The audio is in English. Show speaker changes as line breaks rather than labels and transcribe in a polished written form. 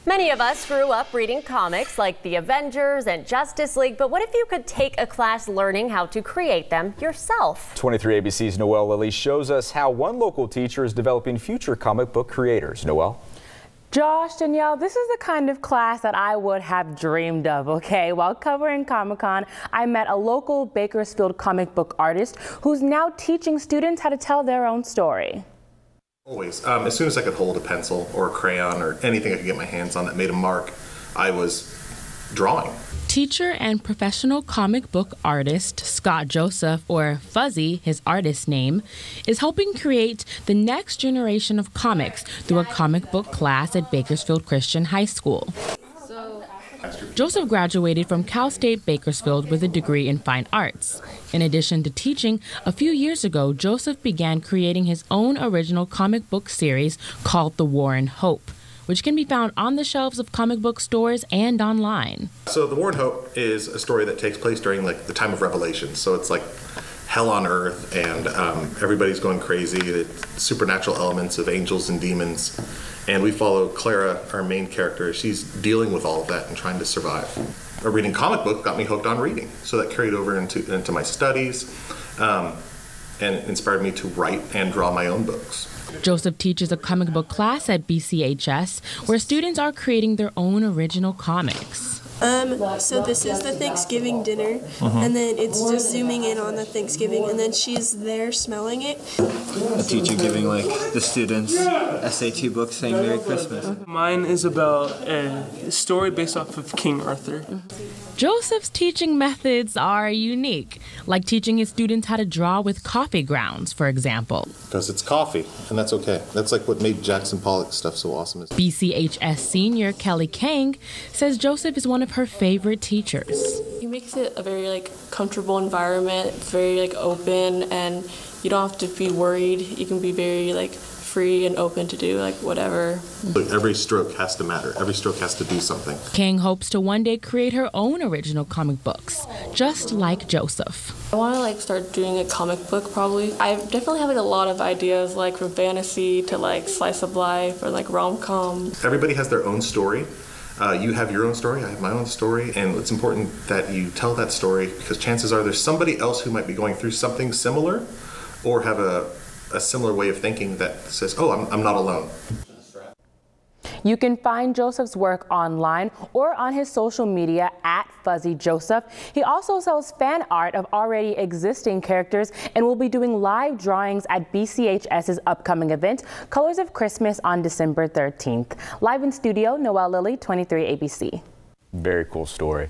Many of us grew up reading comics like the Avengers and Justice League, but what if you could take a class learning how to create them yourself?
23 ABC's Noelle Lilly shows us how one local teacher is developing future comic book creators. Noelle?
Josh, Danielle, this is the kind of class that I would have dreamed of, okay? While covering Comic-Con, I met a local Bakersfield comic book artist who's now teaching students how to tell their own story.
Always. As soon as I could hold a pencil or a crayon or anything I could get my hands on that made a mark, I was drawing.
Teacher and professional comic book artist Scott Joseph, or Fuzzy, his artist name, is helping create the next generation of comics through a comic book class at Bakersfield Christian High School. Joseph graduated from Cal State Bakersfield with a degree in fine arts. In addition to teaching, a few years ago, Joseph began creating his own original comic book series called The War and Hope, which can be found on the shelves of comic book stores and online.
So The War and Hope is a story that takes place during the time of Revelation. So it's like hell on earth and everybody's going crazy. It's supernatural elements of angels and demons. And we follow Clara, our main character. She's dealing with all of that and trying to survive. A reading comic book got me hooked on reading. So that carried over into my studies and inspired me to write and draw my own books.
Joseph teaches a comic book class at BCHS where students are creating their own original comics.
So this is the Thanksgiving dinner, and then it's just zooming in on the Thanksgiving, and then she's there smelling it.
A teacher giving the students SAT books saying Merry Christmas.
Mine is about a story based off of King Arthur.
Joseph's teaching methods are unique, like teaching his students how to draw with coffee grounds, for example.
Because it's coffee, and that's okay. That's like what made Jackson Pollock stuff so awesome.
BCHS senior Kelly Kang says Joseph is one of her favorite teachers.
He makes it a very comfortable environment. It's very open, and you don't have to be worried. You can be very free and open to do whatever.
Every stroke has to matter. Every stroke has to do something.
Kang hopes to one day create her own original comic books, just like Joseph.
I want to start doing a comic book probably. I definitely have a lot of ideas from fantasy to slice of life or rom-com.
Everybody has their own story. You have your own story, I have my own story, and it's important that you tell that story because chances are there's somebody else who might be going through something similar or have a similar way of thinking that says, oh, I'm not alone.
You can find Joseph's work online or on his social media at Fuzzy Joseph. He also sells fan art of already existing characters and will be doing live drawings at BCHS's upcoming event, Colors of Christmas, on December 13th. Live in studio, Noelle Lilly, 23 ABC.
Very cool story.